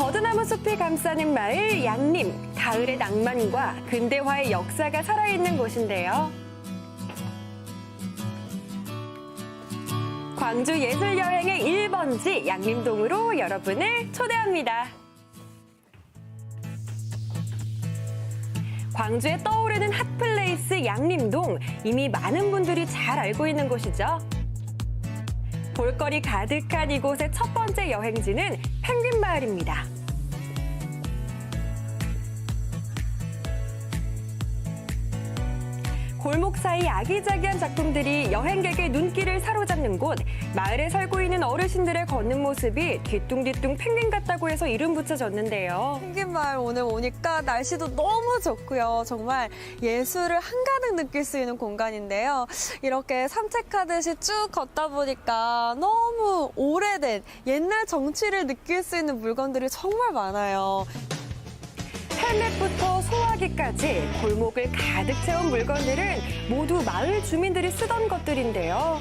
버드나무 숲이 감싸는 마을 양림, 가을의 낭만과 근대화의 역사가 살아있는 곳인데요. 광주 예술여행의 1번지 양림동으로 여러분을 초대합니다. 광주에 떠오르는 핫플레이스 양림동, 이미 많은 분들이 잘 알고 있는 곳이죠. 볼거리 가득한 이곳의 첫 번째 여행지는 펭귄 마을입니다. 골목 사이 아기자기한 작품들이 여행객의 눈길을 사로잡는 곳, 마을에 살고 있는 어르신들의 걷는 모습이 뒤뚱뒤뚱 펭귄 같다고 해서 이름 붙여졌는데요. 펭귄 마을 오늘 오니까 날씨도 너무 좋고요. 정말 예술을 한가득 느낄 수 있는 공간인데요. 이렇게 산책하듯이 쭉 걷다 보니까 너무 오래된 옛날 정취를 느낄 수 있는 물건들이 정말 많아요. 헬멧부터 소화기까지 골목을 가득 채운 물건들은 모두 마을 주민들이 쓰던 것들인데요.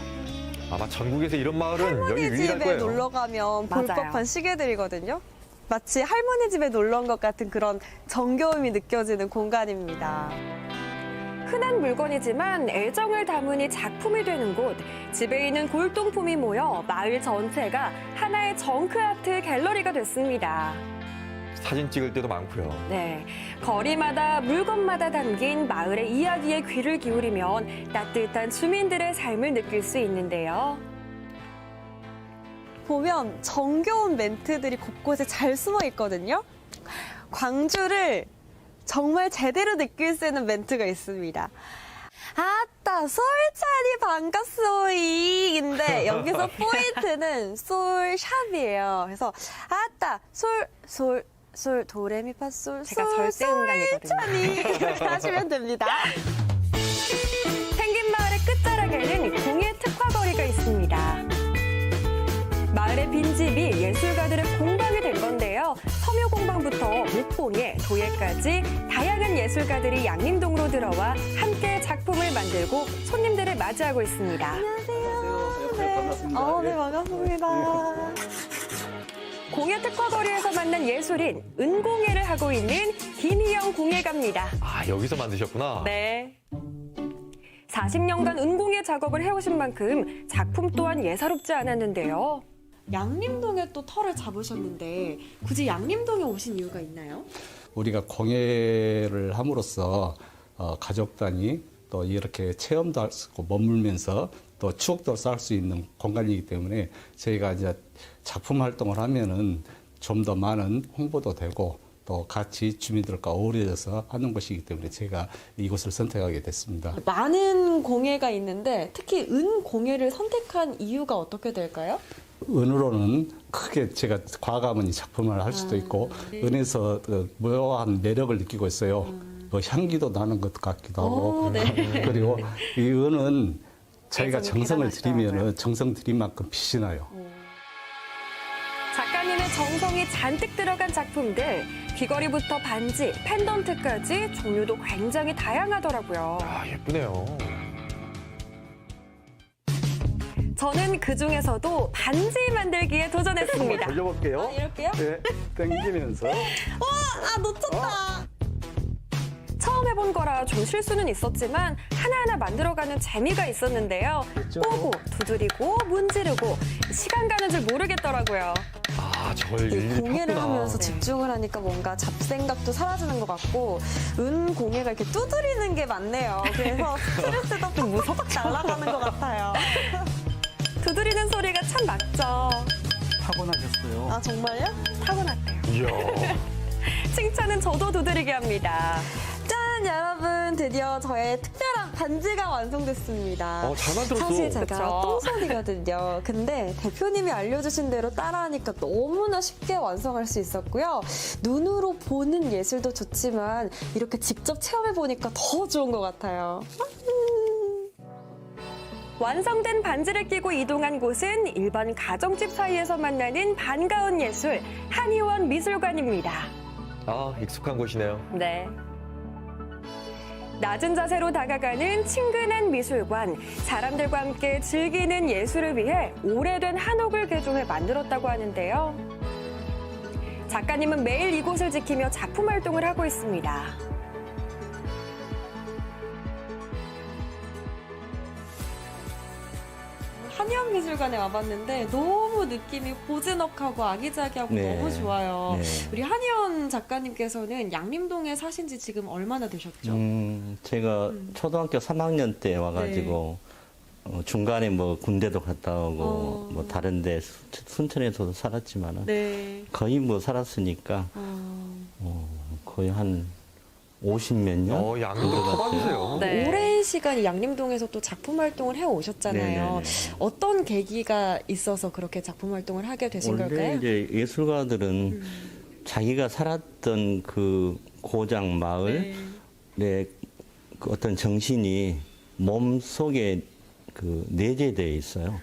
아마 전국에서 이런 마을은 여기 할머니 유일할 집에 거예요. 놀러 가면 볼 맞아요. 법한 시계들이거든요. 마치 할머니 집에 놀러 온 것 같은 그런 정겨움이 느껴지는 공간입니다. 흔한 물건이지만 애정을 담으니 작품이 되는 곳. 집에 있는 골동품이 모여 마을 전체가 하나의 정크아트 갤러리가 됐습니다. 사진 찍을 때도 많고요. 네, 거리마다 물건마다 담긴 마을의 이야기에 귀를 기울이면 따뜻한 주민들의 삶을 느낄 수 있는데요. 보면 정겨운 멘트들이 곳곳에 잘 숨어 있거든요. 광주를 정말 제대로 느낄 수 있는 멘트가 있습니다. 아따, 솔찬이 반갑소이인데 여기서 포인트는 솔샵이에요. 그래서 아따, 솔, 도레미파솔, 제가 절대 음감이거든요. 솔찬이 이렇게 하시면 됩니다. 펭귄 마을의 끝자락에는 공예 특화거리가 있습니다. 마을의 빈집이 예술가들의 공방이 된 건데요. 섬유공방부터 목공예, 도예까지 다양한 예술가들이 양림동으로 들어와 함께 작품을 만들고 손님들을 맞이하고 있습니다. 안녕하세요. 네, 반갑습니다. 네, 반갑습니다. 공예 특화거리에서 만난 예술인, 은공예를 하고 있는 김희영 공예가입니다. 아, 여기서 만드셨구나. 네. 40년간 은공예 작업을 해오신 만큼 작품 또한 예사롭지 않았는데요. 양림동에 또 터를 잡으셨는데 굳이 양림동에 오신 이유가 있나요? 우리가 공예를 함으로써 가족 단위 또 이렇게 체험도 할 수 있고 머물면서 또 추억도 쌓을 수 있는 공간이기 때문에 저희가 이제 작품 활동을 하면은 좀 더 많은 홍보도 되고 또 같이 주민들과 어우러져서 하는 것이기 때문에 제가 이곳을 선택하게 됐습니다. 많은 공예가 있는데 특히 은공예를 선택한 이유가 어떻게 될까요? 은으로는 크게 제가 과감한 이 작품을 할 수도 있고 네. 은에서 묘한 매력을 느끼고 있어요. 향기도 나는 것 같기도 하고 네. 그리고 이 은은 저희가 애정이 정성을 대단하시더라고요. 들이면 정성 들인 만큼 빛이 나요. 작가님의 정성이 잔뜩 들어간 작품들, 귀걸이부터 반지, 펜던트까지 종류도 굉장히 다양하더라고요. 아, 예쁘네요. 저는 그중에서도 반지 만들기에 도전했습니다. 돌려볼게요. 이렇게요? 네, 당기면서. 아, 놓쳤다. 처음 해본 거라 좀 실수는 있었지만 하나하나 만들어가는 재미가 있었는데요. 꼬고, 두드리고, 문지르고 시간 가는 줄 모르겠더라고요. 아, 저걸 이 일일이 공예를 폈구나. 하면서 네. 집중을 하니까 뭔가 잡생각도 사라지는 것 같고 은 공예가 이렇게 두드리는 게 많네요. 그래서 스트레스도 좀 무섭게 날아가는 것 같아요. 두드리는 소리가 참 맞죠. 타고나셨어요. 아, 정말요? 타고났대요. 이야. 칭찬은 저도 두드리게 합니다. 짠! 여러분, 드디어 저의 특별한 반지가 완성됐습니다. 잘 만들었어. 사실 제가 그쵸? 똥손이거든요. 근데 대표님이 알려주신 대로 따라하니까 너무나 쉽게 완성할 수 있었고요. 눈으로 보는 예술도 좋지만 이렇게 직접 체험해보니까 더 좋은 것 같아요. 완성된 반지를 끼고 이동한 곳은 일반 가정집 사이에서 만나는 반가운 예술, 한의원 미술관입니다. 아, 익숙한 곳이네요. 네. 낮은 자세로 다가가는 친근한 미술관, 사람들과 함께 즐기는 예술을 위해 오래된 한옥을 개조해 만들었다고 하는데요. 작가님은 매일 이곳을 지키며 작품 활동을 하고 있습니다. 한의원미술관에 와봤는데 너무 느낌이 고즈넉하고 아기자기하고 네. 너무 좋아요. 네. 우리 한의원 작가님께서는 양림동에 사신 지 지금 얼마나 되셨죠? 제가 초등학교 3학년 때 와가지고 중간에 뭐 군대도 갔다 오고 뭐 다른데 순천에서도 살았지만은 네. 거의 뭐 살았으니까 거의 한 50몇 년. 양도 그거 같아요. 커봐주세요. 네. 오랜 시간 이 양림동에서 또 작품 활동을 해 오셨잖아요. 네네네. 어떤 계기가 있어서 그렇게 작품 활동을 하게 되신 원래 걸까요? 이제 예술가들은 자기가 살았던 그 고장 마을의 그 어떤 정신이 몸 속에 그 내재되어 있어요.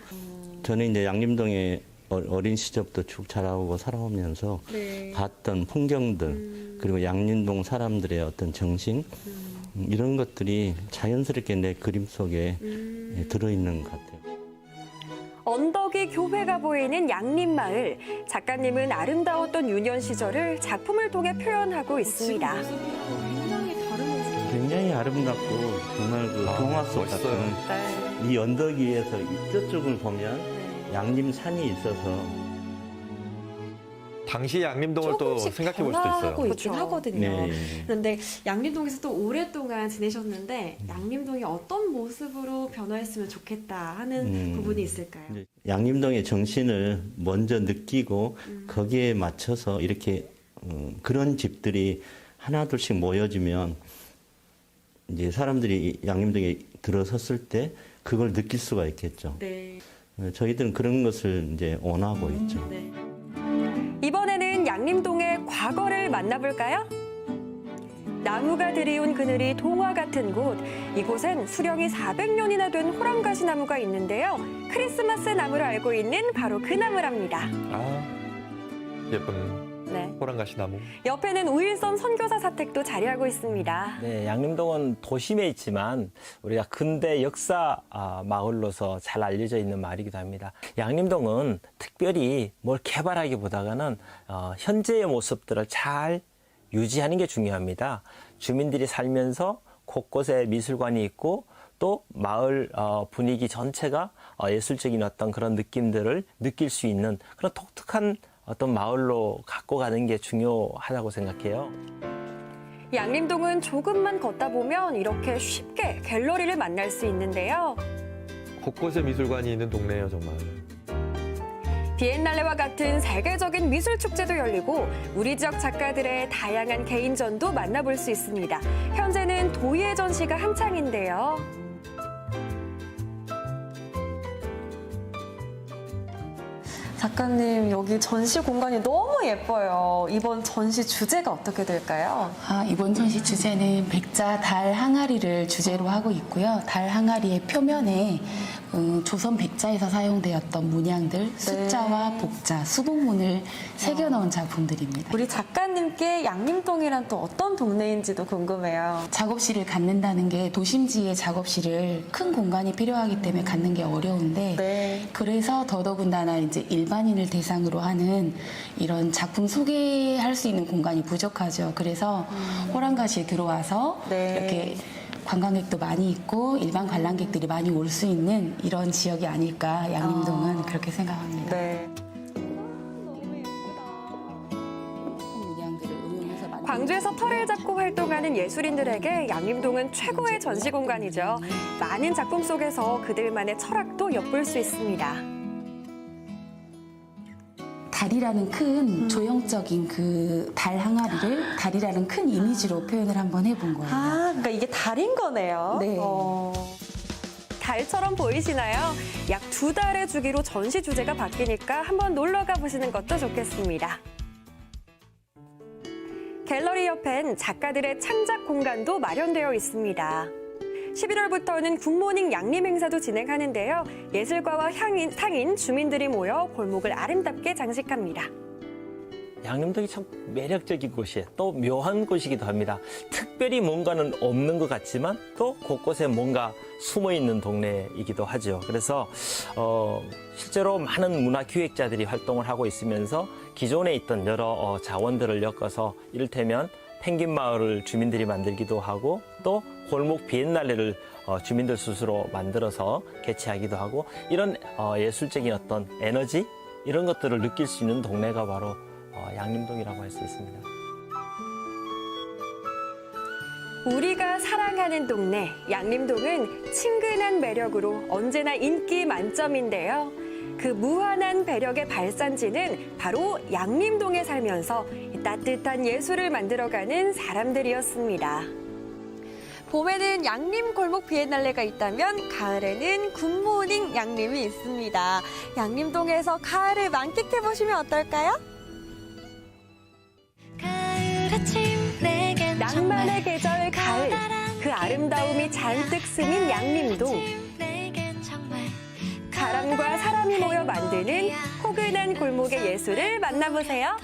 저는 이제 양림동에 어린 시절부터 쭉 자라오고 살아오면서 네. 봤던 풍경들 그리고 양림동 사람들의 어떤 정신 이런 것들이 자연스럽게 내 그림 속에 들어있는 것 같아요. 언덕이 교회가 보이는 양림마을. 작가님은 아름다웠던 유년 시절을 작품을 통해 표현하고 있습니다. 굉장히 다른 모습. 굉장히 아름답고 정말 그 동화 속 멋있어요. 같은 이 언덕 위에서 이쪽을 보면 양림산이 있어서 당시 양림동을 또 조금씩 생각해 볼 수도 변화하고 있어요. 있긴 그렇죠. 하거든요. 네. 그런데 양림동에서 또 오랫동안 지내셨는데 양림동이 어떤 모습으로 변화했으면 좋겠다 하는 부분이 있을까요? 이제 양림동의 정신을 먼저 느끼고 거기에 맞춰서 이렇게 그런 집들이 하나둘씩 모여지면 이제 사람들이 양림동에 들어섰을 때 그걸 느낄 수가 있겠죠. 네. 저희들은 그런 것을 이제 원하고 있죠. 네. 이번에는 양림동의 과거를 만나볼까요? 나무가 들이운 그늘이 동화 같은 곳. 이곳엔 수령이 400년이나 된 호랑가시 나무가 있는데요. 크리스마스 나무로 알고 있는 바로 그 나무랍니다. 예쁜 네. 호랑가시 나무. 옆에는 우일선 선교사 사택도 자리하고 있습니다. 네, 양림동은 도심에 있지만 우리가 근대 역사 마을로서 잘 알려져 있는 마을이기도 합니다. 양림동은 특별히 뭘 개발하기보다는 현재의 모습들을 잘 유지하는 게 중요합니다. 주민들이 살면서 곳곳에 미술관이 있고 또 마을 분위기 전체가 예술적인 어떤 그런 느낌들을 느낄 수 있는 그런 독특한 어떤 마을로 갖고 가는 게 중요하다고 생각해요. 양림동은 조금만 걷다 보면 이렇게 쉽게 갤러리를 만날 수 있는데요. 곳곳에 미술관이 있는 동네예요, 정말. 비엔날레와 같은 세계적인 미술 축제도 열리고 우리 지역 작가들의 다양한 개인전도 만나볼 수 있습니다. 현재는 도예 전시가 한창인데요. 작가님, 여기 전시 공간이 너무 예뻐요. 이번 전시 주제가 어떻게 될까요? 이번 전시 주제는 백자 달 항아리를 주제로 하고 있고요. 달 항아리의 표면에 조선 백자에서 사용되었던 문양들, 숫자와 복자, 수복문을 새겨넣은 작품들입니다. 우리 작가님께 양림동이란 또 어떤 동네인지도 궁금해요. 작업실을 갖는다는 게 도심지의 작업실을 큰 공간이 필요하기 때문에 갖는 게 어려운데 네. 그래서 더더군다나 이제 일반인을 대상으로 하는 이런 작품 소개할 수 있는 공간이 부족하죠. 그래서 호랑가시에 들어와서 네. 이렇게 관광객도 많이 있고 일반 관람객들이 많이 올 수 있는 이런 지역이 아닐까 양림동은 그렇게 생각합니다. 네. 문양들을 응용해서 만든 광주에서 털을 잡고 활동하는 예술인들에게 양림동은 최고의 전시 공간이죠. 많은 작품 속에서 그들만의 철학도 엿볼 수 있습니다. 달이라는 큰 조형적인 그 달 항아리를 달이라는 큰 이미지로 표현을 한번 해본 거예요. 그러니까 이게 달인 거네요. 네. 달처럼 보이시나요? 약 2달의 주기로 전시 주제가 바뀌니까 한번 놀러가 보시는 것도 좋겠습니다. 갤러리 옆엔 작가들의 창작 공간도 마련되어 있습니다. 11월부터는 굿모닝 양림 행사도 진행하는데요. 예술가와 상인, 주민들이 모여 골목을 아름답게 장식합니다. 양림동이 참 매력적인 곳이에요. 또 묘한 곳이기도 합니다. 특별히 뭔가는 없는 것 같지만 또 곳곳에 뭔가 숨어있는 동네이기도 하죠. 그래서 실제로 많은 문화기획자들이 활동을 하고 있으면서 기존에 있던 여러 자원들을 엮어서 이를테면 펭귄마을을 주민들이 만들기도 하고 또 골목 비엔날레를 주민들 스스로 만들어서 개최하기도 하고 이런 예술적인 어떤 에너지 이런 것들을 느낄 수 있는 동네가 바로 양림동이라고 할 수 있습니다. 우리가 사랑하는 동네 양림동은 친근한 매력으로 언제나 인기 만점인데요. 그 무한한 배력의 발산지는 바로 양림동에 살면서 따뜻한 예술을 만들어가는 사람들이었습니다. 봄에는 양림 골목 비엔날레가 있다면 가을에는 굿모닝 양림이 있습니다. 양림동에서 가을을 만끽해보시면 어떨까요? 낭만의 계절 가을, 그 아름다움이 잔뜩 스민 양림동. 사람과 사람이 모여 만드는 포근한 골목의 예술을 만나보세요.